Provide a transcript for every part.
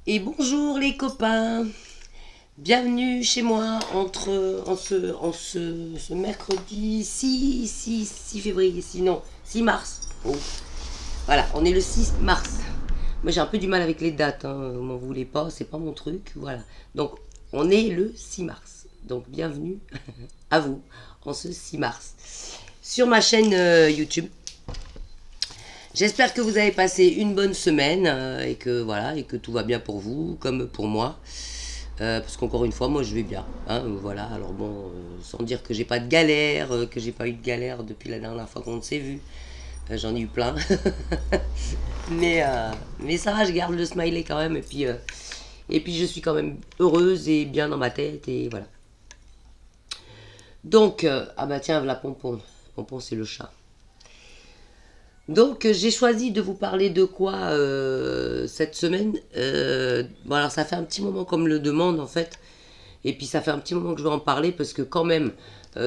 Et bonjour les copains, bienvenue chez moi ce mercredi 6 février, sinon 6 mars. Oh. Voilà, on est le 6 mars. Moi j'ai un peu du mal avec les dates, hein, m'en voulez pas, c'est pas mon truc, voilà. Donc on est le 6 mars, donc bienvenue à vous en ce 6 mars. Sur ma chaîne YouTube. J'espère que vous avez passé une bonne semaine et que voilà et que tout va bien pour vous comme pour moi. Parce qu'encore une fois, moi je vais bien. Hein, voilà, alors bon, sans dire que j'ai pas de galère, que j'ai pas eu de galère depuis la dernière fois qu'on s'est vu. J'en ai eu plein. mais ça va, je garde le smiley quand même. Et puis je suis quand même heureuse et bien dans ma tête. Et voilà. Donc, ah bah tiens, voilà Pompon. Pompon, c'est le chat. Donc j'ai choisi de vous parler de quoi cette semaine. Bon alors ça fait un petit moment qu'on me le demande en fait. Et puis ça fait un petit moment que je veux en parler parce que quand même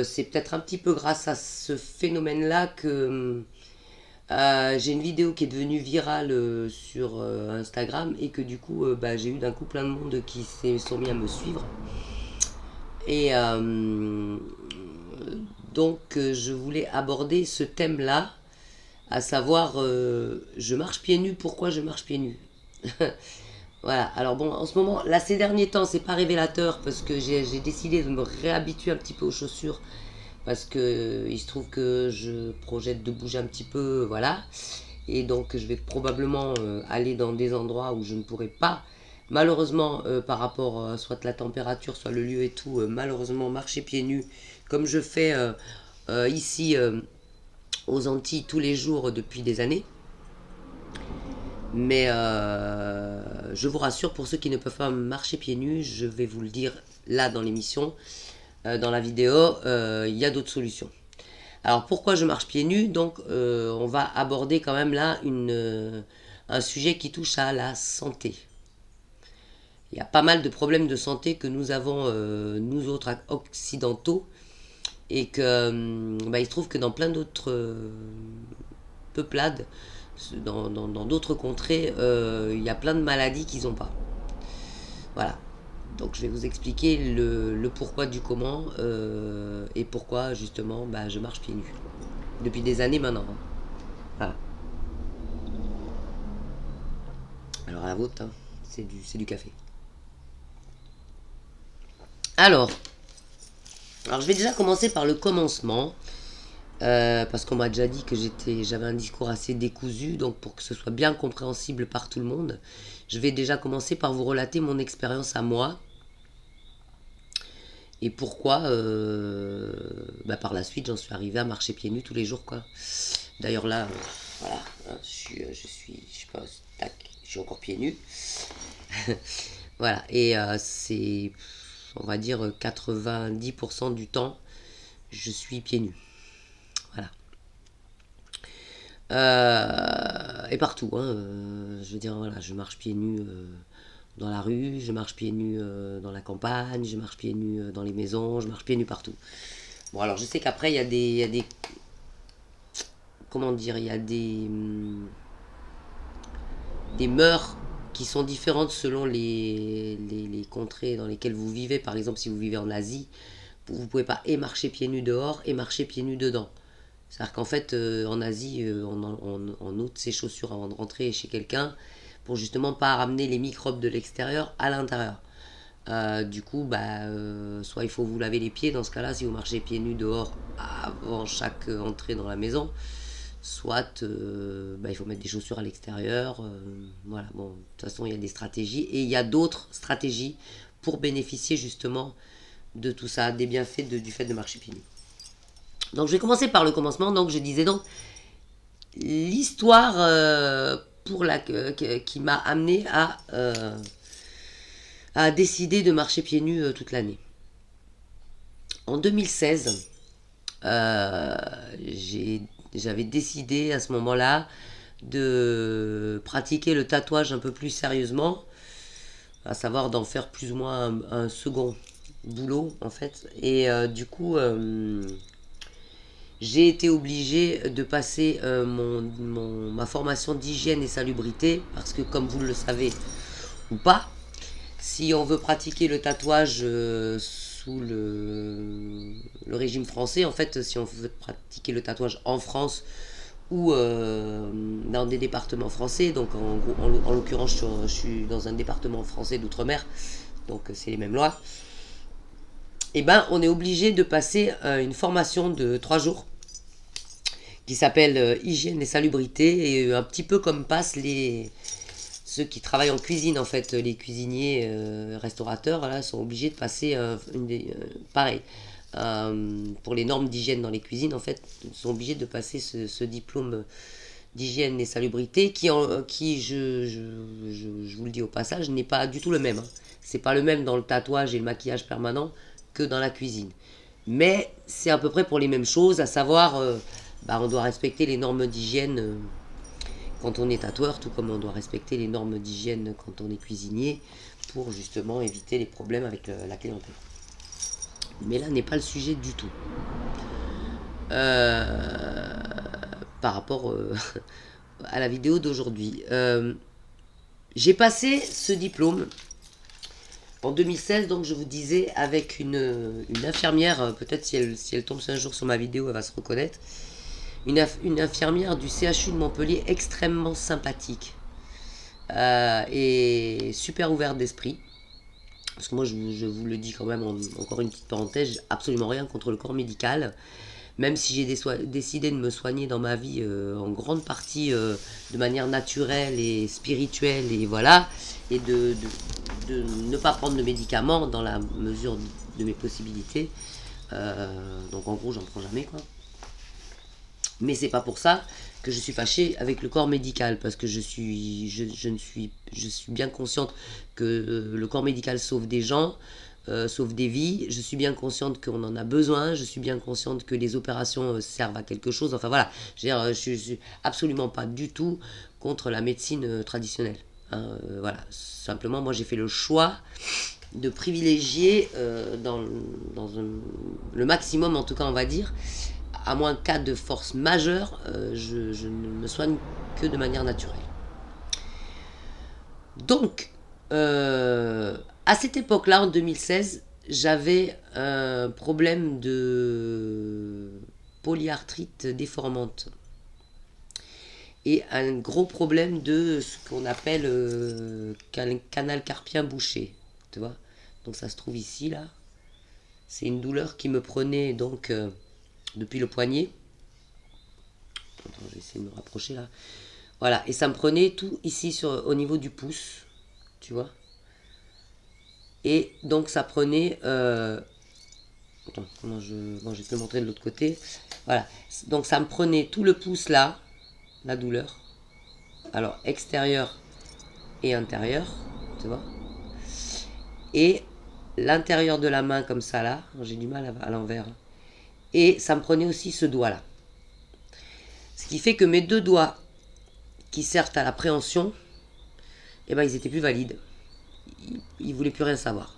c'est peut-être un petit peu grâce à ce phénomène-là que j'ai une vidéo qui est devenue virale sur Instagram et que du coup bah, j'ai eu d'un coup plein de monde qui sont mis à me suivre. Et donc je voulais aborder ce thème-là, à savoir je marche pieds nus, pourquoi je marche pieds nus. Voilà, alors bon, en ce moment, là ces derniers temps, c'est pas révélateur parce que j'ai décidé de me réhabituer un petit peu aux chaussures parce que il se trouve que je projette de bouger un petit peu, voilà. Et donc je vais probablement aller dans des endroits où je ne pourrai pas, malheureusement, par rapport soit la température, soit le lieu et tout, malheureusement marcher pieds nus comme je fais ici aux Antilles tous les jours depuis des années. Mais je vous rassure, pour ceux qui ne peuvent pas marcher pieds nus, je vais vous le dire là dans l'émission, dans la vidéo, il y a d'autres solutions. Alors pourquoi je marche pieds nus? Donc on va aborder quand même là un sujet qui touche à la santé. Il y a pas mal de problèmes de santé que nous avons, nous autres occidentaux, et que bah, il se trouve que dans plein d'autres peuplades, dans d'autres contrées, il y a plein de maladies qu'ils n'ont pas. Voilà. Donc je vais vous expliquer le pourquoi du comment et pourquoi justement bah, je marche pieds nus. Depuis des années maintenant. Hein. Voilà. Alors à la vôtre, hein, c'est du café. Alors, alors je vais déjà commencer par le commencement. Parce qu'on m'a déjà dit que j'avais un discours assez décousu, donc pour que ce soit bien compréhensible par tout le monde, je vais déjà commencer par vous relater mon expérience à moi et pourquoi bah, par la suite j'en suis arrivé à marcher pieds nus tous les jours quoi. D'ailleurs là, voilà, hein, je sais pas, tac, je suis encore pieds nus. Voilà, et c'est, on va dire, 90% du temps, je suis pieds nus. Voilà. Et partout, hein, je veux dire, voilà, je marche pieds nus dans la rue, je marche pieds nus dans la campagne, je marche pieds nus dans les maisons, je marche pieds nus partout. Bon, alors je sais qu'après, il y a des comment dire, il y a des mœurs qui sont différentes selon les contrées dans lesquelles vous vivez. Par exemple, si vous vivez en Asie, vous ne pouvez pas et marcher pieds nus dehors et marcher pieds nus dedans. C'est-à-dire qu'en fait, en Asie, on ôte ses chaussures avant de rentrer chez quelqu'un pour justement pas ramener les microbes de l'extérieur à l'intérieur. Du coup, bah, soit il faut vous laver les pieds dans ce cas-là, si vous marchez pieds nus dehors avant chaque entrée dans la maison, soit bah, il faut mettre des chaussures à l'extérieur. Voilà, bon, de toute façon, il y a des stratégies et il y a d'autres stratégies pour bénéficier justement de tout ça, des bienfaits du fait de marcher pieds nus. Donc je vais commencer par le commencement. Donc je disais donc l'histoire qui m'a amené à décider de marcher pieds nus toute l'année. En 2016, euh, j'avais décidé à ce moment-là de pratiquer le tatouage un peu plus sérieusement, à savoir d'en faire plus ou moins un second boulot en fait. Et du coup, j'ai été obligée de passer ma formation d'hygiène et salubrité parce que comme vous le savez, ou pas. Si on veut pratiquer le tatouage sous le régime français, en fait, si on veut pratiquer le tatouage en France ou dans des départements français, donc en l'occurrence, je suis dans un département français d'outre-mer, donc c'est les mêmes lois, et ben on est obligé de passer une formation de 3 jours qui s'appelle hygiène et salubrité, et un petit peu comme passent ceux qui travaillent en cuisine, en fait, les cuisiniers, restaurateurs, voilà, sont obligés de passer pareil. Pour les normes d'hygiène dans les cuisines, en fait, ils sont obligés de passer ce diplôme d'hygiène et salubrité qui je vous le dis au passage, n'est pas du tout le même, hein. C'est pas le même dans le tatouage et le maquillage permanent que dans la cuisine. Mais c'est à peu près pour les mêmes choses, à savoir, on doit respecter les normes d'hygiène quand on est tatoueur, tout comme on doit respecter les normes d'hygiène quand on est cuisinier, pour justement éviter les problèmes avec la clientèle. Mais là n'est pas le sujet du tout. Par rapport à la vidéo d'aujourd'hui. J'ai passé ce diplôme en 2016, donc je vous disais, avec une infirmière, peut-être si elle tombe un jour sur ma vidéo, elle va se reconnaître, une infirmière du CHU de Montpellier extrêmement sympathique et super ouverte d'esprit. Parce que moi, je vous le dis quand même, encore une petite parenthèse, j'ai absolument rien contre le corps médical. Même si j'ai décidé de me soigner dans ma vie en grande partie de manière naturelle et spirituelle, et voilà, et de ne pas prendre de médicaments dans la mesure de mes possibilités. Donc en gros, j'en prends jamais, quoi. Mais c'est pas pour ça que je suis fâchée avec le corps médical, parce que je suis bien consciente que le corps médical sauve des gens, sauve des vies. Je suis bien consciente qu'on en a besoin. Je suis bien consciente que les opérations servent à quelque chose. Enfin voilà, je suis absolument pas du tout contre la médecine traditionnelle, hein. Voilà, simplement moi j'ai fait le choix de privilégier le maximum, en tout cas on va dire, à moins cas de force majeure, je ne me soigne que de manière naturelle. Donc, à cette époque-là, en 2016, j'avais un problème de polyarthrite déformante et un gros problème de ce qu'on appelle canal carpien bouché, tu vois. Donc ça se trouve ici, là. C'est une douleur qui me prenait donc depuis le poignet. Attends, je vais essayer de me rapprocher là. Voilà, et ça me prenait tout ici au niveau du pouce, tu vois. Et donc ça prenait... Attends, bon, je vais te le montrer de l'autre côté. Voilà, donc ça me prenait tout le pouce là, la douleur. Alors extérieur et intérieur, tu vois. Et l'intérieur de la main comme ça là, j'ai du mal à l'envers. Et ça me prenait aussi ce doigt là. Ce qui fait que mes deux doigts qui servent à la préhension, eh ben, ils étaient plus valides. Ils voulaient plus rien savoir.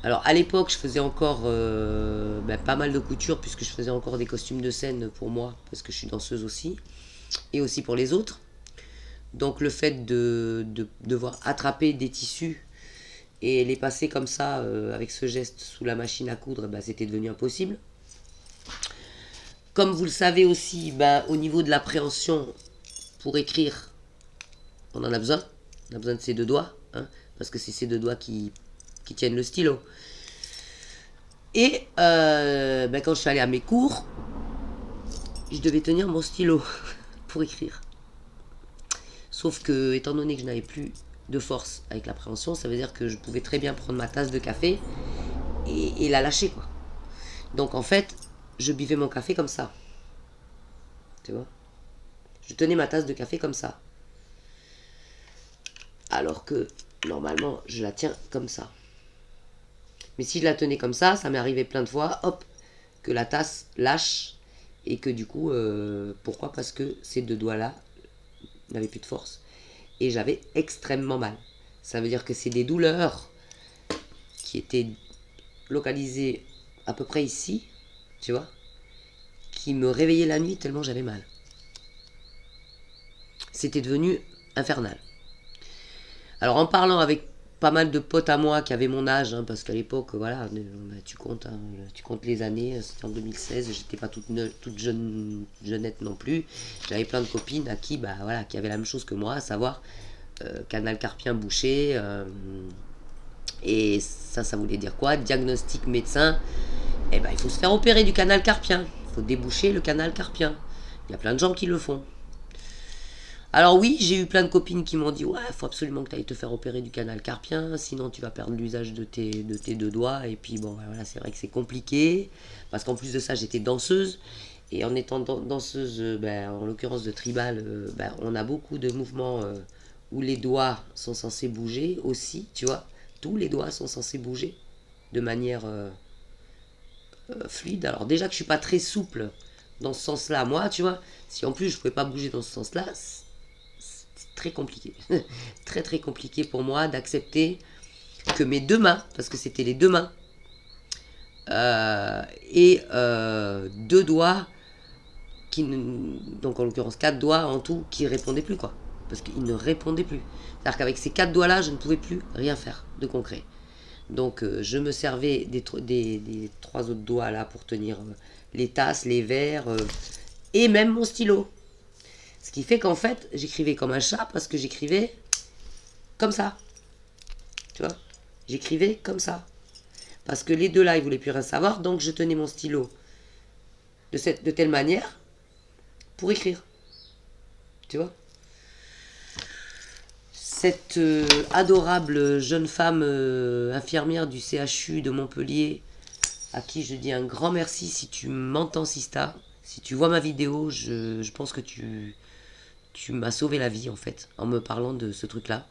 Alors à l'époque, je faisais encore pas mal de couture, puisque je faisais encore des costumes de scène pour moi, parce que je suis danseuse aussi, et aussi pour les autres. Donc le fait de devoir attraper des tissus et les passer comme ça, avec ce geste sous la machine à coudre, c'était devenu impossible. Comme vous le savez aussi, au niveau de l'appréhension, pour écrire, on en a besoin. On a besoin de ces deux doigts, hein, parce que c'est ces deux doigts qui tiennent le stylo. Et quand je suis allée à mes cours, je devais tenir mon stylo pour écrire. Sauf que, étant donné que je n'avais plus de force avec l'appréhension, ça veut dire que je pouvais très bien prendre ma tasse de café et la lâcher, quoi. Donc en fait, je buvais mon café comme ça. Tu vois ? Je tenais ma tasse de café comme ça. Alors que, normalement, je la tiens comme ça. Mais si je la tenais comme ça m'est arrivé plein de fois, hop, que la tasse lâche, et que du coup, pourquoi ? Parce que ces deux doigts-là n'avaient plus de force. Et j'avais extrêmement mal. Ça veut dire que c'est des douleurs qui étaient localisées à peu près ici, tu vois, qui me réveillaient la nuit tellement j'avais mal. C'était devenu infernal. Alors en parlant avec pas mal de potes à moi qui avaient mon âge, hein, parce qu'à l'époque, voilà, tu comptes les années, c'était en 2016, j'étais pas toute jeune, jeunette non plus. J'avais plein de copines à qui, bah voilà, qui avaient la même chose que moi, à savoir canal carpien bouché. Et ça voulait dire quoi? Diagnostic médecin. Eh ben, il faut se faire opérer du canal carpien. Il faut déboucher le canal carpien. Il y a plein de gens qui le font. Alors oui, j'ai eu plein de copines qui m'ont dit ouais, il faut absolument que tu ailles te faire opérer du canal carpien, sinon tu vas perdre l'usage de tes deux doigts. Et puis bon, voilà, c'est vrai que c'est compliqué, parce qu'en plus de ça, j'étais danseuse. Et en étant danseuse, ben, en l'occurrence de tribal, ben, on a beaucoup de mouvements où les doigts sont censés bouger aussi, tu vois. Tous les doigts sont censés bouger de manière fluide. Alors déjà que je suis pas très souple dans ce sens-là, moi, tu vois, si en plus je pouvais pas bouger dans ce sens-là, c'est très compliqué. Très très compliqué pour moi d'accepter que mes deux mains, parce que c'était les deux mains, et deux doigts, donc en l'occurrence quatre doigts en tout, qui répondaient plus, quoi. Parce qu'ils ne répondaient plus. C'est-à-dire qu'avec ces quatre doigts-là, je ne pouvais plus rien faire de concret. Donc je me servais des trois autres doigts là pour tenir les tasses, les verres et même mon stylo. Ce qui fait qu'en fait, j'écrivais comme un chat parce que j'écrivais comme ça. Tu vois? J'écrivais comme ça. Parce que les deux là, ils voulaient plus rien savoir, donc je tenais mon stylo de telle manière pour écrire. Tu vois? Cette adorable jeune femme infirmière du CHU de Montpellier, à qui je dis un grand merci si tu m'entends, Sista. Si tu vois ma vidéo, je pense que tu m'as sauvé la vie en fait, en me parlant de ce truc-là.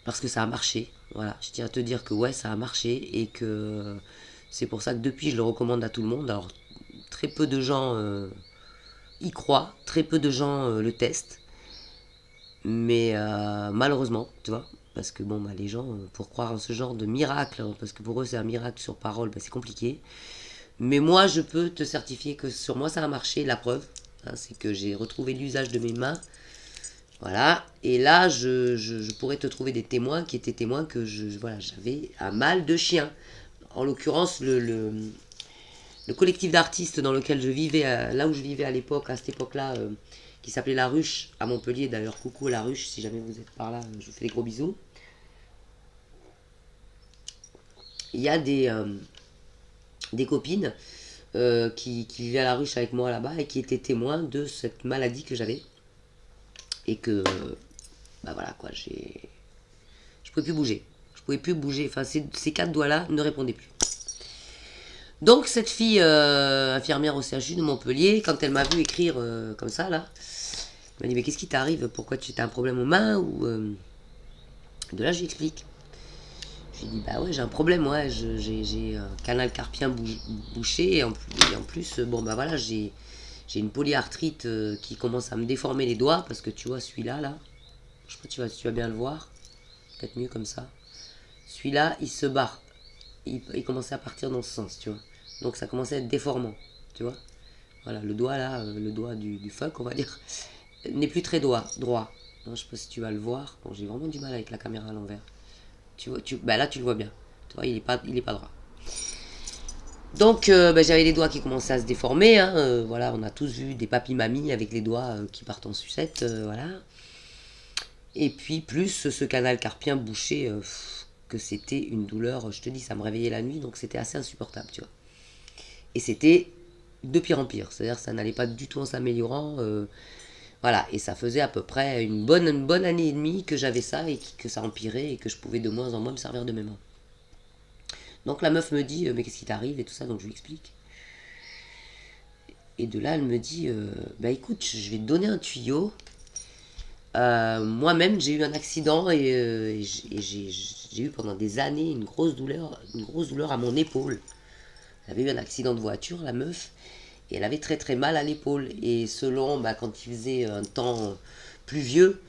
Parce que ça a marché. Voilà, je tiens à te dire que ouais, ça a marché et que c'est pour ça que depuis, je le recommande à tout le monde. Alors, très peu de gens y croient, très peu de gens le testent. Mais malheureusement, tu vois, parce que bon, bah, les gens, pour croire en ce genre de miracle, hein, parce que pour eux c'est un miracle sur parole, bah, c'est compliqué. Mais moi, je peux te certifier que sur moi ça a marché. La preuve, hein, c'est que j'ai retrouvé l'usage de mes mains. Voilà. Et là, je pourrais te trouver des témoins qui étaient témoins que voilà, j'avais un mal de chien. En l'occurrence, le collectif d'artistes dans lequel je vivais, là où je vivais à l'époque, à cette époque-là, qui s'appelait La Ruche à Montpellier. D'ailleurs, coucou La Ruche, si jamais vous êtes par là, je vous fais des gros bisous. Il y a des copines qui vivaient à La Ruche avec moi là-bas et qui étaient témoins de cette maladie que j'avais. Et que, bah voilà quoi, je pouvais plus bouger. Je pouvais plus bouger. Enfin, ces quatre doigts-là ne répondaient plus. Donc cette fille infirmière au CHU de Montpellier, quand elle m'a vu écrire comme ça là, elle m'a dit mais qu'est-ce qui t'arrive? Pourquoi tu as un problème aux mains ou de là je lui explique. Je lui dis bah ouais j'ai un problème, ouais, j'ai un canal carpien bouché et en plus bon bah voilà j'ai une polyarthrite qui commence à me déformer les doigts parce que tu vois celui-là là, je sais pas tu vas bien le voir, peut-être mieux comme ça. Celui-là il se barre, il commençait à partir dans ce sens, tu vois. Donc ça commençait à être déformant, tu vois. Voilà, le doigt là, le doigt du fuck, on va dire, n'est plus très droit. Non, je sais pas si tu vas le voir. Bon, j'ai vraiment du mal avec la caméra à l'envers. Tu vois, bah là tu le vois bien. Tu vois, il est pas droit. Donc bah, j'avais les doigts qui commençaient à se déformer. Hein, voilà, on a tous vu des papis-mamies avec les doigts qui partent en sucette, voilà. Et puis plus ce canal carpien bouché, que c'était une douleur. Je te dis, ça me réveillait la nuit, donc c'était assez insupportable, tu vois. Et c'était de pire en pire. C'est-à-dire que ça n'allait pas du tout en s'améliorant. Voilà, et ça faisait à peu près une bonne année et demie que j'avais ça et que ça empirait et que je pouvais de moins en moins me servir de mes mains. Donc la meuf me dit mais qu'est-ce qui t'arrive et tout ça, donc je lui explique. Et de là elle me dit bah écoute, je vais te donner un tuyau. Moi-même j'ai eu un accident et j'ai eu pendant des années une grosse douleur à mon épaule. Elle avait eu un accident de voiture, la meuf, et elle avait très très mal à l'épaule. Et selon, bah, quand il faisait un temps pluvieux,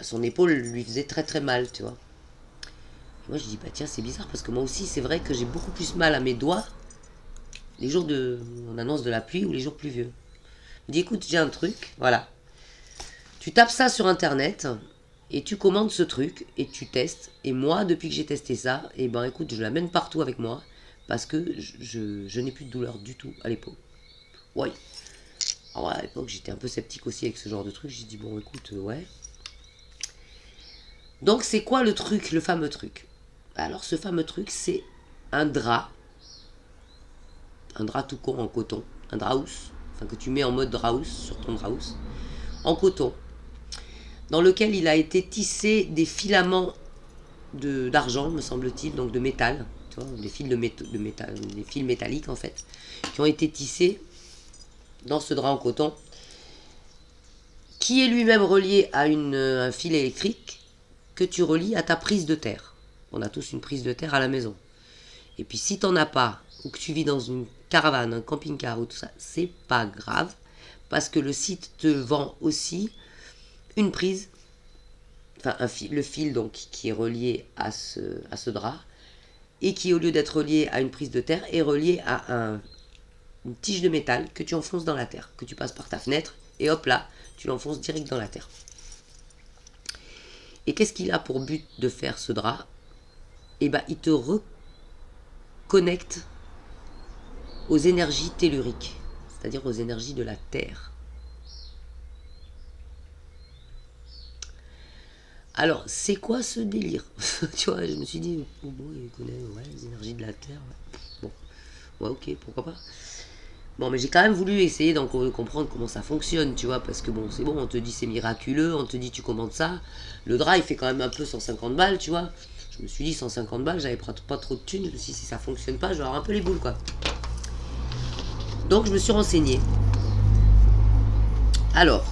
son épaule lui faisait très très mal, tu vois. Et moi je dis, bah tiens, c'est bizarre parce que moi aussi, c'est vrai que j'ai beaucoup plus mal à mes doigts les jours on annonce de la pluie ou les jours pluvieux. Je dis, écoute, j'ai un truc, voilà. Tu tapes ça sur internet et tu commandes ce truc et tu testes. Et moi, depuis que j'ai testé ça, et ben écoute, je l'amène partout avec moi parce que je n'ai plus de douleur du tout à l'épaule. Ouais. Alors à l'époque, j'étais un peu sceptique aussi avec ce genre de truc. J'ai dit, bon, écoute, ouais. Donc, c'est quoi le truc, le fameux truc? Alors, ce fameux truc, c'est un drap tout con en coton, un draus, enfin que tu mets en mode draus sur ton draus, en coton, dans lequel il a été tissé des filaments d'argent, me semble-t-il, donc de métal, tu vois, des fils de métal, des fils métalliques en fait, qui ont été tissés dans ce drap en coton, qui est lui-même relié à un fil électrique que tu relis à ta prise de terre. On a tous une prise de terre à la maison. Et puis si t'en as pas, ou que tu vis dans une caravane, un camping-car ou tout ça, c'est pas grave, parce que le site te vend aussi une prise, enfin le fil donc qui est relié à ce drap, et qui au lieu d'être relié à une prise de terre, est relié à une tige de métal que tu enfonces dans la terre, que tu passes par ta fenêtre, et hop là, tu l'enfonces direct dans la terre. Et qu'est-ce qu'il a pour but de faire ce drap? Eh ben, il te reconnecte aux énergies telluriques, c'est-à-dire aux énergies de la Terre. Alors, c'est quoi ce délire? Tu vois, je me suis dit, oh bon, il connaît les énergies de la Terre. Bon, ouais, ok, pourquoi pas. Bon, mais j'ai quand même voulu essayer d'en comprendre comment ça fonctionne, tu vois, parce que bon, c'est bon, on te dit c'est miraculeux, on te dit tu commandes ça. Le drap, il fait quand même un peu 150 balles, tu vois. Je me suis dit 150 balles, j'avais pas trop de thunes, si ça fonctionne pas, je vais avoir un peu les boules, quoi. Donc, je me suis renseigné. Alors,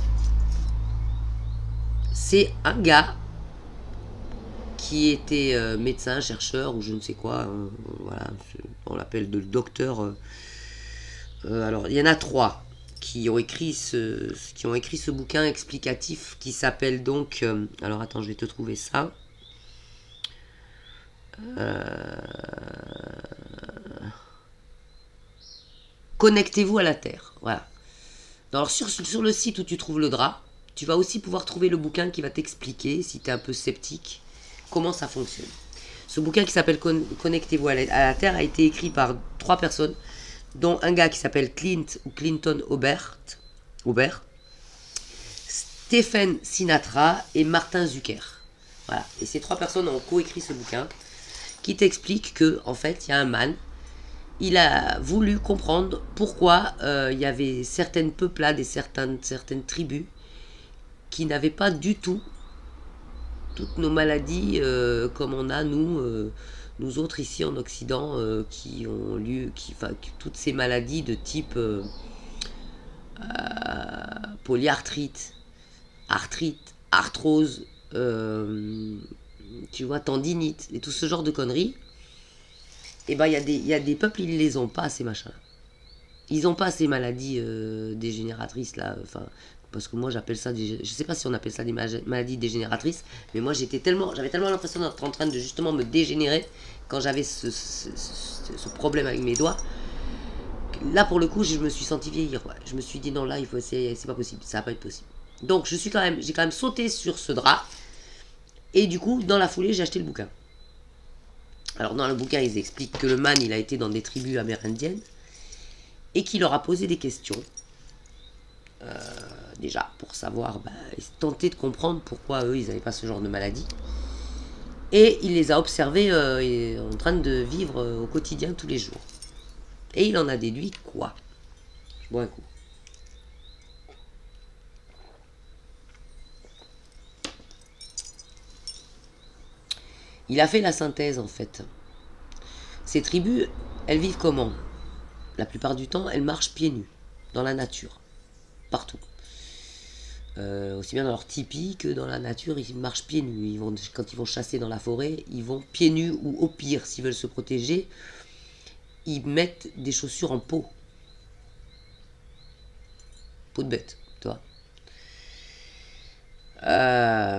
c'est un gars qui était médecin, chercheur ou je ne sais quoi. Voilà, on l'appelle le docteur. Alors, il y en a trois qui ont écrit ce bouquin explicatif qui s'appelle donc. Alors, attends, je vais te trouver ça. Connectez-vous à la Terre. Voilà. Alors, sur le site où tu trouves le drap, tu vas aussi pouvoir trouver le bouquin qui va t'expliquer, si tu es un peu sceptique, comment ça fonctionne. Ce bouquin qui s'appelle Connectez-vous à la Terre a été écrit par trois personnes, dont un gars qui s'appelle Clinton Aubert, Stephen Sinatra et Martin Zucker. Voilà. Et ces trois personnes ont coécrit ce bouquin qui t'explique que en fait, il y a un man. Il a voulu comprendre pourquoi il y avait certaines peuplades et certaines tribus qui n'avaient pas du tout toutes nos maladies comme on a nous autres ici en Occident qui ont lieu, toutes ces maladies de type polyarthrite, arthrite, arthrose, tu vois, tendinite et tout ce genre de conneries. Et ben il y a des peuples, ils les ont pas ces machins. Ils n'ont pas ces maladies dégénératrices là, enfin parce que moi j'appelle ça je sais pas si on appelle ça des maladies dégénératrices, mais moi j'avais tellement l'impression d'être en train de justement me dégénérer quand j'avais ce problème avec mes doigts. Là pour le coup je me suis senti vieillir, ouais. Je me suis dit non, là il faut essayer, c'est pas possible, ça va pas être possible. Donc j'ai quand même sauté sur ce drap et du coup dans la foulée j'ai acheté le bouquin. Alors dans le bouquin ils expliquent que le man il a été dans des tribus amérindiennes et qui leur a posé des questions. Déjà pour savoir, tenter de comprendre pourquoi eux ils n'avaient pas ce genre de maladie. Et il les a observés en train de vivre au quotidien tous les jours. Et il en a déduit quoi? Je bois un coup. Il a fait la synthèse en fait. Ces tribus, elles vivent comment? La plupart du temps, elles marchent pieds nus, dans la nature, partout. Aussi bien dans leur tipi que dans la nature, ils marchent pieds nus. Quand ils vont chasser dans la forêt, ils vont pieds nus ou au pire, s'ils veulent se protéger, ils mettent des chaussures en peau. Peau de bête, tu vois.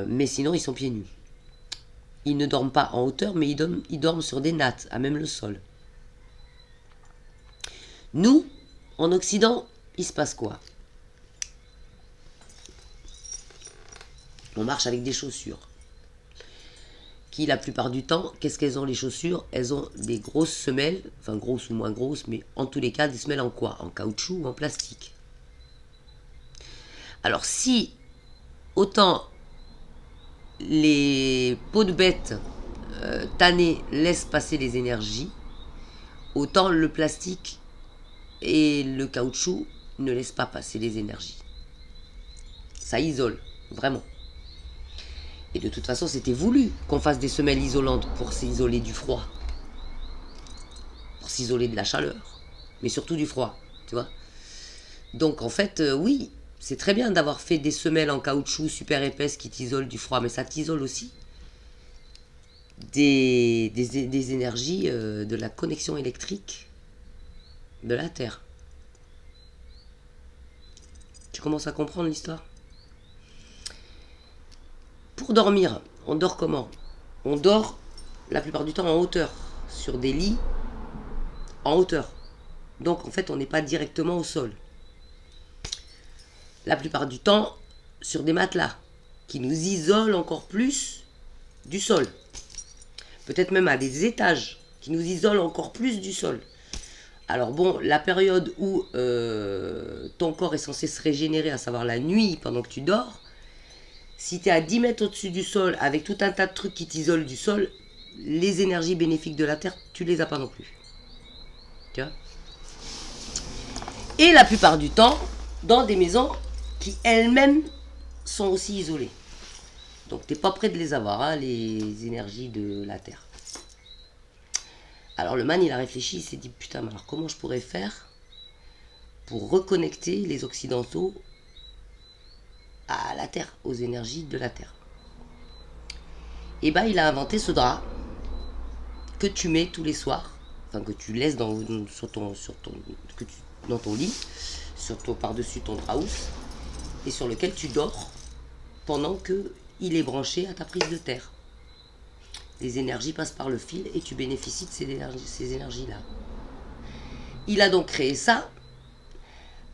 Mais sinon, ils sont pieds nus. Ils ne dorment pas en hauteur, mais ils dorment sur des nattes, à même le sol. Nous, en Occident, il se passe quoi? On marche avec des chaussures. Qui, la plupart du temps, qu'est-ce qu'elles ont les chaussures? Elles ont des grosses semelles, enfin grosses ou moins grosses, mais en tous les cas, des semelles en quoi? En caoutchouc ou en plastique. Alors si autant les peaux de bête tannées laissent passer les énergies, autant le plastique et le caoutchouc ne laissent pas passer les énergies. Ça isole, vraiment. Et de toute façon, c'était voulu qu'on fasse des semelles isolantes pour s'isoler du froid. Pour s'isoler de la chaleur. Mais surtout du froid, tu vois. Donc en fait, oui, c'est très bien d'avoir fait des semelles en caoutchouc super épaisses qui t'isolent du froid. Mais ça t'isole aussi des énergies de la connexion électrique de la Terre. Tu commences à comprendre l'histoire? Pour dormir, on dort comment? On dort la plupart du temps en hauteur, sur des lits en hauteur. Donc en fait, on n'est pas directement au sol. La plupart du temps, sur des matelas qui nous isolent encore plus du sol. Peut-être même à des étages qui nous isolent encore plus du sol. Alors bon, la période où ton corps est censé se régénérer, à savoir la nuit pendant que tu dors, si tu es à 10 mètres au-dessus du sol, avec tout un tas de trucs qui t'isolent du sol, les énergies bénéfiques de la Terre, tu les as pas non plus. Tu vois? Et la plupart du temps, dans des maisons qui elles-mêmes sont aussi isolées. Donc t'es pas près de les avoir, hein, les énergies de la Terre. Alors le man, il a réfléchi, il s'est dit, putain, mais alors comment je pourrais faire pour reconnecter les Occidentaux à la Terre, aux énergies de la Terre? Et ben il a inventé ce drap que tu mets tous les soirs, enfin que tu laisses dans ton lit, par-dessus ton draus, et sur lequel tu dors pendant que il est branché à ta prise de terre. Les énergies passent par le fil et tu bénéficies de ces énergies-là. Il a donc créé ça.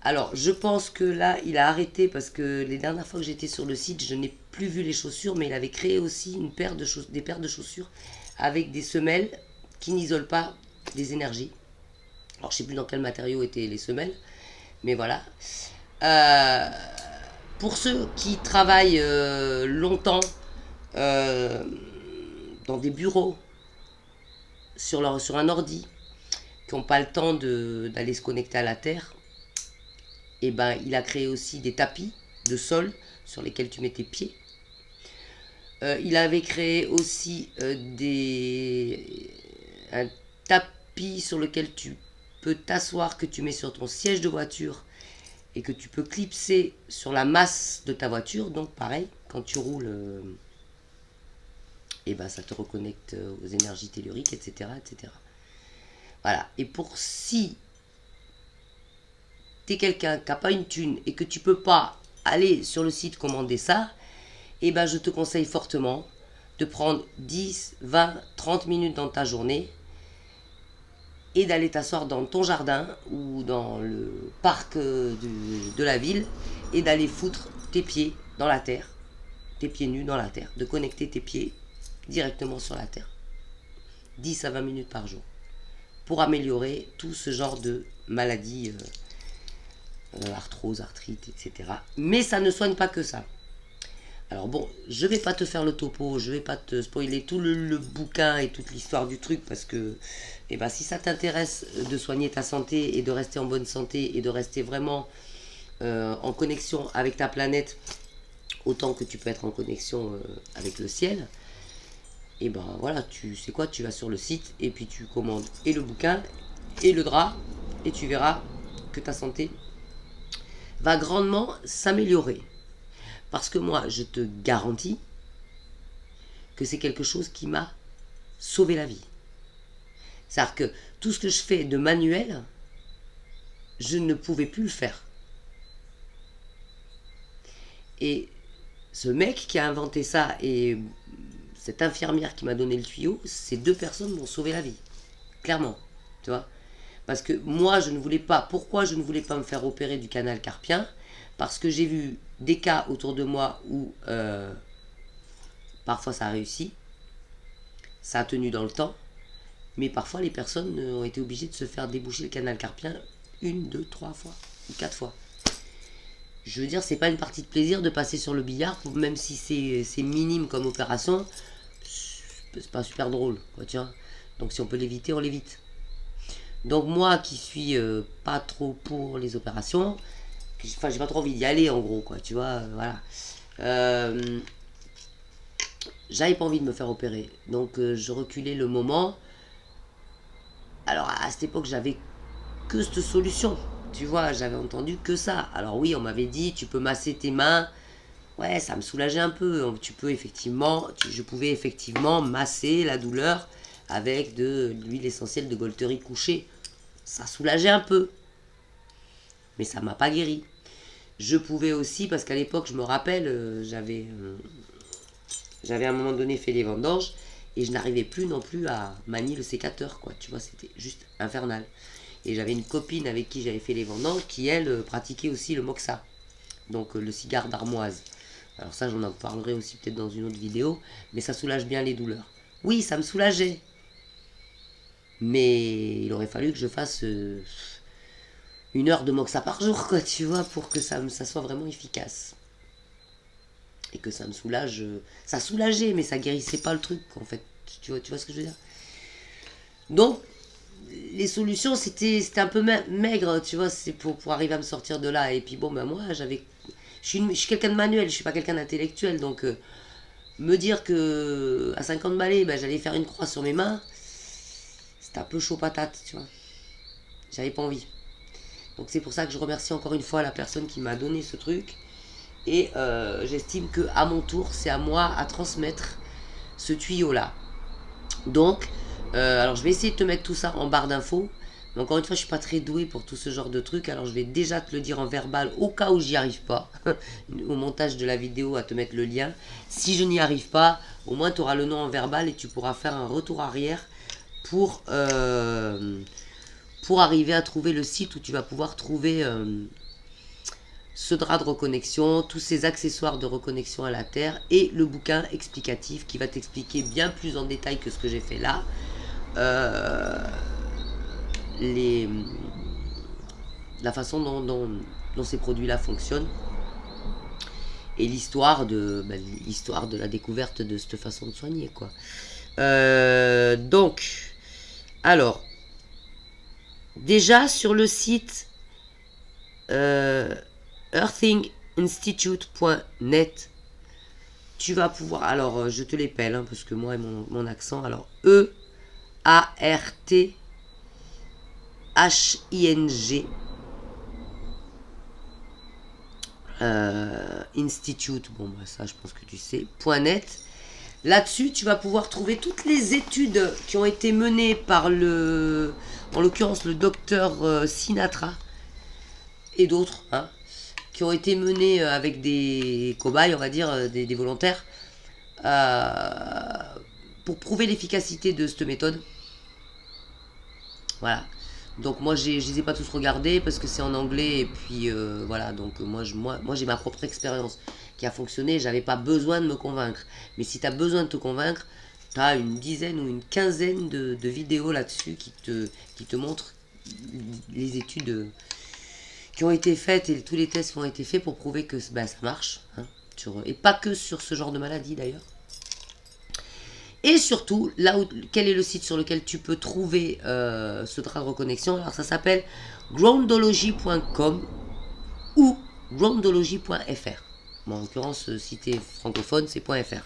Alors, je pense que là, il a arrêté parce que les dernières fois que j'étais sur le site, je n'ai plus vu les chaussures, mais il avait créé aussi des paires de chaussures avec des semelles qui n'isolent pas des énergies. Alors, je ne sais plus dans quel matériau étaient les semelles, mais voilà. Pour ceux qui travaillent longtemps dans des bureaux, sur un ordi, qui n'ont pas le temps d'aller se connecter à la Terre, et ben il a créé aussi des tapis de sol sur lesquels tu mets tes pieds. Il avait créé aussi un tapis sur lequel tu peux t'asseoir, que tu mets sur ton siège de voiture et que tu peux clipser sur la masse de ta voiture. Donc pareil, quand tu roules, et ben ça te reconnecte aux énergies telluriques, etc., etc. Voilà. Et pour si t'es quelqu'un qui n'a pas une thune et que tu peux pas aller sur le site commander ça, et ben je te conseille fortement de prendre 10, 20, 30 minutes dans ta journée et d'aller t'asseoir dans ton jardin ou dans le parc de la ville et d'aller foutre tes pieds dans la terre, tes pieds nus dans la terre, de connecter tes pieds directement sur la terre. 10 à 20 minutes par jour pour améliorer tout ce genre de maladies, arthrose, arthrite, etc. Mais ça ne soigne pas que ça. Alors bon, je vais pas te faire le topo, je vais pas te spoiler tout le bouquin et toute l'histoire du truc parce que si ça t'intéresse de soigner ta santé et de rester en bonne santé et de rester vraiment en connexion avec ta planète autant que tu peux être en connexion avec le ciel, et voilà, tu sais quoi, tu vas sur le site et puis tu commandes et le bouquin et le drap et tu verras que ta santé va grandement s'améliorer. Parce que moi, je te garantis que c'est quelque chose qui m'a sauvé la vie. C'est-à-dire que tout ce que je fais de manuel, je ne pouvais plus le faire. Et ce mec qui a inventé ça et cette infirmière qui m'a donné le tuyau, ces deux personnes m'ont sauvé la vie. Clairement, tu vois. Parce que moi, je ne voulais pas... Pourquoi je ne voulais pas me faire opérer du canal carpien? Parce que j'ai vu des cas autour de moi où Parfois ça a réussi, ça a tenu dans le temps, mais parfois les personnes ont été obligées de se faire déboucher le canal carpien 1, 2, 3 fois ou 4 fois. Je veux dire, c'est pas une partie de plaisir de passer sur le billard, même si c'est minime comme opération, c'est pas super drôle, quoi, tiens. Donc si on peut l'éviter, on l'évite. Donc moi qui suis pas trop pour les opérations, enfin j'ai pas trop envie d'y aller en gros, quoi, tu vois, voilà. J'avais pas envie de me faire opérer, donc je reculais le moment. Alors à cette époque j'avais que cette solution, tu vois, j'avais entendu que ça. Alors oui, on m'avait dit tu peux masser tes mains. Ouais, ça me soulageait un peu. Je pouvais effectivement masser la douleur avec de l'huile essentielle de Golterie couchée. Ça soulageait un peu, mais ça m'a pas guéri. Je pouvais aussi, parce qu'à l'époque, je me rappelle, j'avais à un moment donné fait les vendanges et je n'arrivais plus non plus à manier le sécateur, quoi. Tu vois, c'était juste infernal. Et j'avais une copine avec qui j'avais fait les vendanges qui, elle, pratiquait aussi le moxa, donc le cigare d'armoise. Alors ça, j'en en parlerai aussi peut-être dans une autre vidéo, mais ça soulage bien les douleurs. Oui, ça me soulageait, mais il aurait fallu que je fasse 1 heure de moxa par jour, quoi, tu vois, pour que ça soit vraiment efficace. Et que ça me soulage. Ça soulageait, mais ça guérissait pas le truc, en fait. Tu vois ce que je veux dire? Donc, les solutions, c'était un peu maigre, tu vois, c'est pour arriver à me sortir de là. Et puis bon, ben moi, je suis quelqu'un de manuel, je suis pas quelqu'un d'intellectuel, donc me dire que à 50 balais, ben, j'allais faire une croix sur mes mains, c'était un peu chaud patate, tu vois. J'avais pas envie. Donc c'est pour ça que je remercie encore une fois la personne qui m'a donné ce truc. Et j'estime que à mon tour, c'est à moi à transmettre ce tuyau-là. Donc, alors je vais essayer de te mettre tout ça en barre d'infos. Mais encore une fois, je suis pas très doué pour tout ce genre de trucs. Alors je vais déjà te le dire en verbal au cas où j'y arrive pas. Au montage de la vidéo, à te mettre le lien. Si je n'y arrive pas, au moins tu auras le nom en verbal et tu pourras faire un retour arrière pour arriver à trouver le site où tu vas pouvoir trouver ce drap de reconnexion, tous ces accessoires de reconnexion à la Terre et le bouquin explicatif qui va t'expliquer bien plus en détail que ce que j'ai fait là la façon dont ces produits-là fonctionnent et l'histoire de la découverte de cette façon de soigner, quoi. Donc, alors, déjà sur le site earthinginstitute.net, tu vas pouvoir, alors je te l'épelle hein, parce que moi et mon accent, alors EARTHING Institute, bon bah ça je pense que tu sais, .net. Là-dessus, tu vas pouvoir trouver toutes les études qui ont été menées par en l'occurrence le docteur Sinatra et d'autres, hein, qui ont été menées avec des cobayes, on va dire, des volontaires, pour prouver l'efficacité de cette méthode. Voilà. Donc moi, je les ai pas tous regardés parce que c'est en anglais et puis voilà. Donc moi j'ai ma propre expérience qui a fonctionné. J'avais pas besoin de me convaincre. Mais si tu as besoin de te convaincre, tu as une dizaine ou une quinzaine de vidéos là-dessus qui te montrent les études qui ont été faites et tous les tests qui ont été faits pour prouver que ça marche. Hein, et pas que sur ce genre de maladie d'ailleurs. Et surtout, quel est le site sur lequel tu peux trouver ce drap de reconnexion? Alors ça s'appelle groundology.com ou groundology.fr. Bon, en l'occurrence, si tu es francophone, c'est .fr.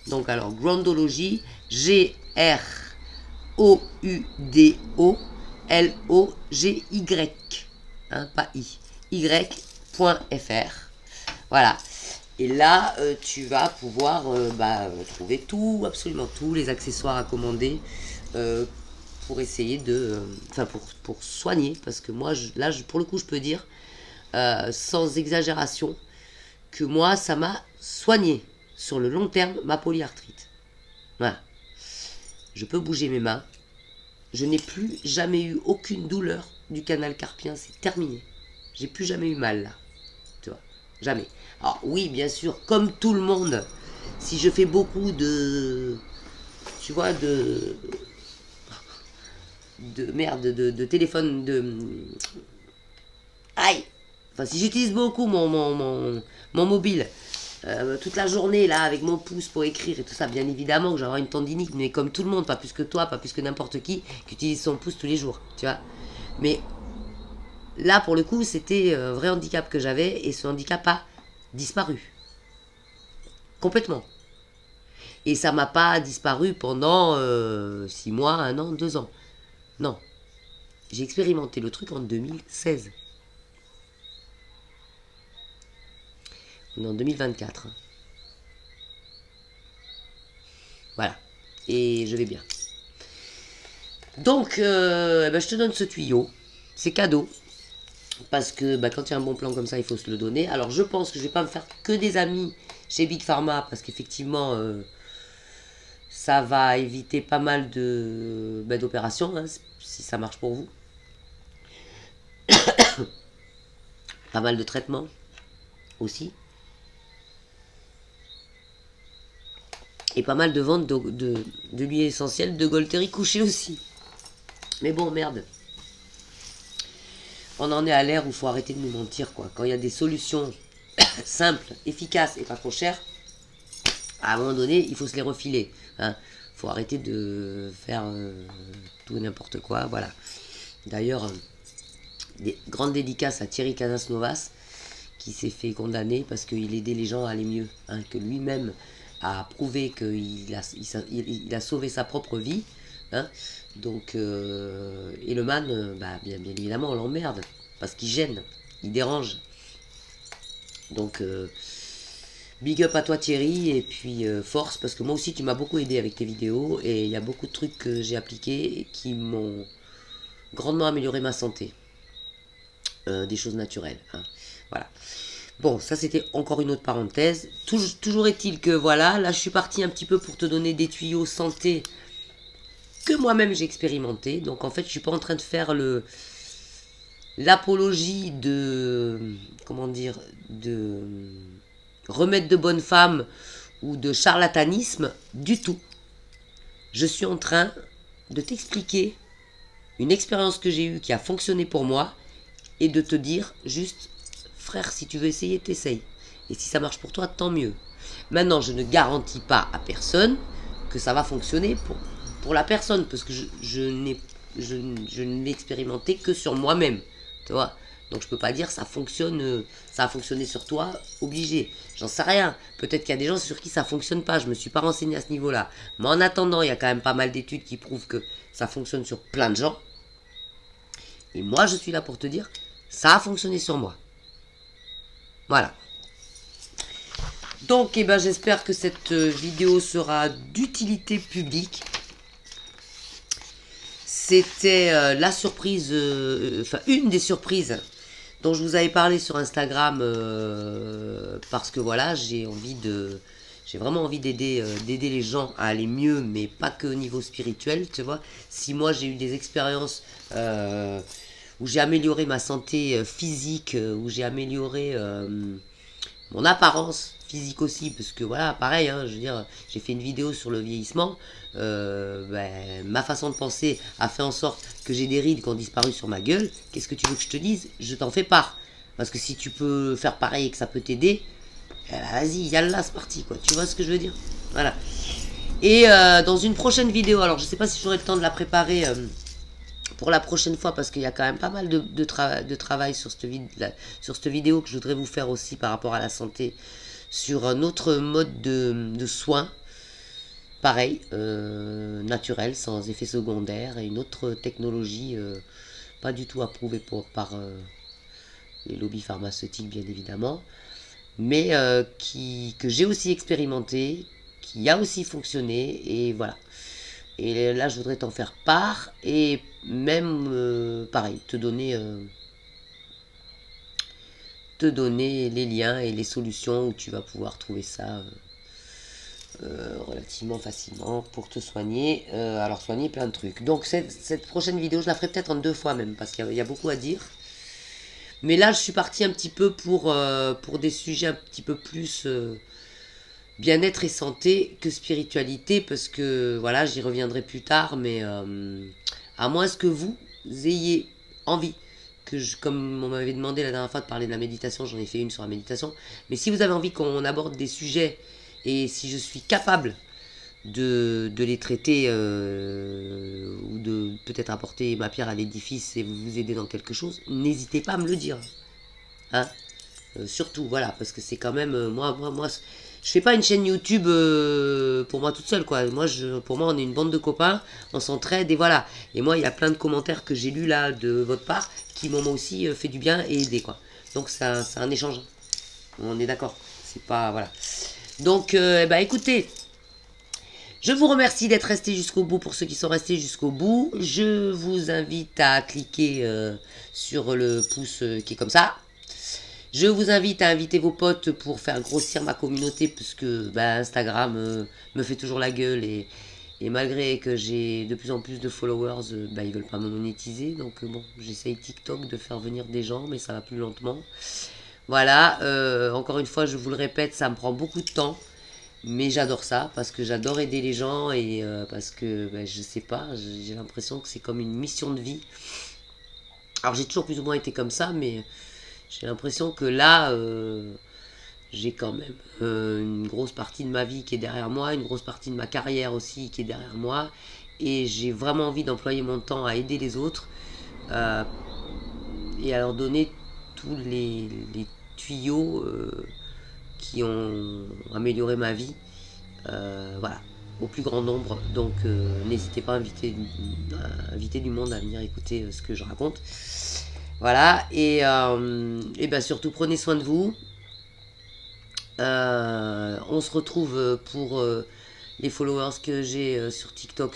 Donc alors, Groundology, Groudology, hein, pas I, y.fr. Voilà. Et là, tu vas pouvoir trouver absolument tous les accessoires à commander pour essayer pour soigner. Parce que moi, pour le coup, je peux dire, sans exagération, que moi, ça m'a soigné sur le long terme ma polyarthrite. Voilà. Je peux bouger mes mains. Je n'ai plus jamais eu aucune douleur du canal carpien. C'est terminé. J'ai plus jamais eu mal là. Tu vois, jamais. Alors oui, bien sûr, comme tout le monde, si je fais beaucoup de, tu vois, merde, de téléphone, aïe, enfin si j'utilise beaucoup mon mobile, toute la journée là avec mon pouce pour écrire et tout ça, bien évidemment que j'aurai une tendinite, mais comme tout le monde, pas plus que toi, pas plus que n'importe qui utilise son pouce tous les jours, tu vois. Mais là pour le coup c'était un vrai handicap que j'avais et ce handicap a disparu complètement. Et ça m'a pas disparu pendant 6 mois, 1 an, 2 ans. Non, j'ai expérimenté le truc en 2016. On est en 2024. Voilà. Et je vais bien. Donc, je te donne ce tuyau. C'est cadeau. Parce que quand il y a un bon plan comme ça, il faut se le donner. Alors, je pense que je vais pas me faire que des amis chez Big Pharma. Parce qu'effectivement, ça va éviter pas mal d'opérations. Hein, si ça marche pour vous. Pas mal de traitements aussi. Et pas mal de ventes de l'huile essentielle de Golteri couché aussi. Mais bon, merde. On en est à l'ère où il faut arrêter de nous mentir, quoi. Quand il y a des solutions simples, efficaces et pas trop chères, à un moment donné, il faut se les refiler. Hein. Faut arrêter de faire tout et n'importe quoi. Voilà. D'ailleurs, des grandes dédicaces à Thierry Casasnovas, qui s'est fait condamner parce qu'il aidait les gens à aller mieux. Hein, que lui-même a prouvé qu'il a sauvé sa propre vie. Hein. Donc, et le man, bien évidemment, on l'emmerde. Parce qu'il gêne, il dérange. Donc, big up à toi Thierry, et puis force, parce que moi aussi tu m'as beaucoup aidé avec tes vidéos, et il y a beaucoup de trucs que j'ai appliqués qui m'ont grandement amélioré ma santé. Des choses naturelles. Hein. Voilà. Bon, ça c'était encore une autre parenthèse. Toujours est-il que voilà, là je suis parti un petit peu pour te donner des tuyaux santé que moi-même j'ai expérimenté. Donc en fait, je suis pas en train de faire l'apologie de, comment dire, de remède de bonne femme ou de charlatanisme du tout. Je suis en train de t'expliquer une expérience que j'ai eue qui a fonctionné pour moi et de te dire juste, frère, si tu veux essayer, t'essayes. Et si ça marche pour toi, tant mieux. Maintenant, je ne garantis pas à personne que ça va fonctionner pour la personne, parce que je ne l'ai expérimenté que sur moi-même. Tu vois. Donc je peux pas dire ça fonctionne, ça a fonctionné sur toi, obligé. J'en sais rien. Peut-être qu'il y a des gens sur qui ça fonctionne pas. Je me suis pas renseigné à ce niveau-là. Mais en attendant, il y a quand même pas mal d'études qui prouvent que ça fonctionne sur plein de gens. Et moi, je suis là pour te dire, ça a fonctionné sur moi. Voilà. Donc, j'espère que cette vidéo sera d'utilité publique. C'était la surprise, une des surprises dont je vous avais parlé sur Instagram, parce que voilà, j'ai vraiment envie d'aider les gens à aller mieux, mais pas que au niveau spirituel, tu vois. Si moi j'ai eu des expériences où j'ai amélioré ma santé physique, où j'ai amélioré mon apparence physique aussi, parce que voilà, pareil, hein, je veux dire, j'ai fait une vidéo sur le vieillissement, ma façon de penser a fait en sorte que j'ai des rides qui ont disparu sur ma gueule. Qu'est-ce que tu veux que je te dise? Je t'en fais part. Parce que si tu peux faire pareil et que ça peut t'aider, vas-y, yallah, c'est parti, quoi. Tu vois ce que je veux dire? Voilà. Et dans une prochaine vidéo, alors je sais pas si j'aurai le temps de la préparer pour la prochaine fois, parce qu'il y a quand même pas mal de travail sur cette vidéo que je voudrais vous faire aussi par rapport à la santé, sur un autre mode de soins, pareil, naturel, sans effet secondaire, et une autre technologie pas du tout approuvée par les lobbies pharmaceutiques, bien évidemment, mais que j'ai aussi expérimenté, qui a aussi fonctionné, et voilà. Et là, je voudrais t'en faire part, et même, pareil, te donner les liens et les solutions où tu vas pouvoir trouver ça relativement facilement pour te soigner. Alors, soigner plein de trucs. Donc, cette prochaine vidéo, je la ferai peut-être en 2 fois même, parce qu'il y a beaucoup à dire. Mais là, je suis parti un petit peu pour des sujets un petit peu plus bien-être et santé que spiritualité, parce que voilà, j'y reviendrai plus tard, mais à moins que vous ayez envie, comme on m'avait demandé la dernière fois de parler de la méditation, j'en ai fait une sur la méditation, mais si vous avez envie qu'on aborde des sujets, et si je suis capable de les traiter ou de peut-être apporter ma pierre à l'édifice et vous aider dans quelque chose, n'hésitez pas à me le dire. Hein. Surtout, voilà, parce que c'est quand même, moi, je fais pas une chaîne YouTube pour moi toute seule, quoi. Pour moi, on est une bande de copains, on s'entraide et voilà. Et moi, il y a plein de commentaires que j'ai lus là de votre part qui m'ont aussi fait du bien et aidé, quoi. Donc, c'est un échange. On est d'accord. C'est pas, voilà. Donc, bah, écoutez, je vous remercie d'être restés jusqu'au bout pour ceux qui sont restés jusqu'au bout. Je vous invite à cliquer sur le pouce qui est comme ça. Je vous invite à inviter vos potes pour faire grossir ma communauté parce que bah, Instagram me fait toujours la gueule et malgré que j'ai de plus en plus de followers, bah, ils veulent pas me monétiser. Donc bon, j'essaye TikTok de faire venir des gens mais ça va plus lentement. Voilà, encore une fois, je vous le répète, ça me prend beaucoup de temps. Mais j'adore ça parce que j'adore aider les gens et parce que bah, je sais pas, j'ai l'impression que c'est comme une mission de vie. Alors j'ai toujours plus ou moins été comme ça, mais j'ai l'impression que là, j'ai quand même une grosse partie de ma vie qui est derrière moi, une grosse partie de ma carrière aussi qui est derrière moi, et j'ai vraiment envie d'employer mon temps à aider les autres euh, et à leur donner tous les tuyaux qui ont amélioré ma vie. Voilà, au plus grand nombre. Donc n'hésitez pas à inviter du monde à venir écouter ce que je raconte. Voilà, et ben surtout prenez soin de vous. On se retrouve pour les followers que j'ai sur TikTok,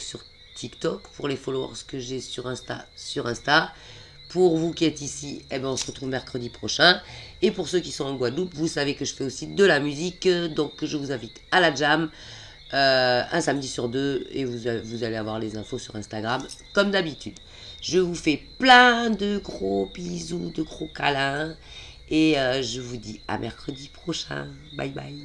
pour les followers que j'ai sur Insta. Pour vous qui êtes ici, eh ben on se retrouve mercredi prochain. Et pour ceux qui sont en Guadeloupe, vous savez que je fais aussi de la musique, donc je vous invite à la jam un samedi sur deux et vous allez avoir les infos sur Instagram comme d'habitude. Je vous fais plein de gros bisous, de gros câlins et je vous dis à mercredi prochain. Bye bye.